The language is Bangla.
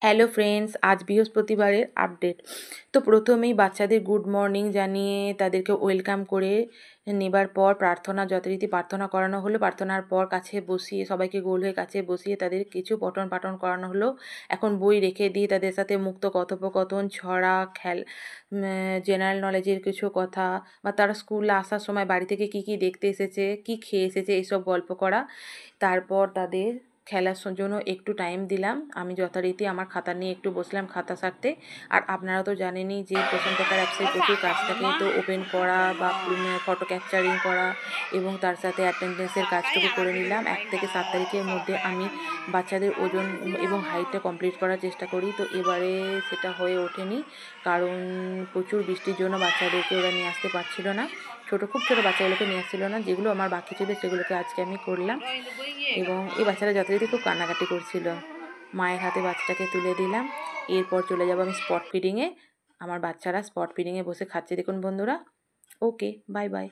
হ্যালো ফ্রেন্ডস, আজ বৃহস্পতিবারের আপডেট। তো প্রথমেই বাচ্চাদের গুড মর্নিং জানিয়ে তাদেরকে ওয়েলকাম করে নেবার পর প্রার্থনা যথারীতি প্রার্থনা করানো হলো। প্রার্থনার পর কাছে বসিয়ে সবাইকে গোল হয়ে কাছে বসিয়ে তাদের কিছু পঠন পাঠন করানো হলো। এখন বই রেখে দিয়ে তাদের সাথে মুক্ত কথোপকথন, ছড়া, জেনারেল নলেজের কিছু কথা বা তারা স্কুলে আসার সময় বাড়ি থেকে কী কী দেখতে এসেছে, কী খেয়ে এসেছে, এইসব গল্প করা। তারপর তাদের খেলার জন্য একটু টাইম দিলাম। আমি যথারীতি আমার খাতা নিয়ে একটু বসলাম খাতা সারতে। আর আপনারা তো জানেনই যে কোশ্চেন পেপার অ্যাপসে প্রচুর কাজ থাকে, তো ওপেন করা বা ফটো ক্যাপচারিং করা এবং তার সাথে অ্যাটেন্ডেন্সের কাজটুকু করে নিলাম। 1 থেকে 7 তারিখের মধ্যে আমি বাচ্চাদের ওজন এবং হাইটটা কমপ্লিট করার চেষ্টা করি। তো এবারে সেটা হয়ে ওঠেনি, কারণ প্রচুর বৃষ্টির জন্য বাচ্চাদেরকে ওরা নিয়ে আসতে পারছিল না। খুব ছোটো বাচ্চাগুলোকে নিয়ে আসছিল না। যেগুলো আমার বাকি ছিল সেগুলোকে আজকে আমি করলাম। এবং এই বাচ্চারা যথারীতি খুব কান্নাকাটি করছিল। মায়ের হাতে বাচ্চাটাকে তুলে দিলাম। এরপর চলে যাব আমি স্পট ফিডিংয়ে। আমার বাচ্চারা স্পট ফিডিংয়ে বসে খাচ্ছে, দেখুন বন্ধুরা। ওকে, বাই বাই।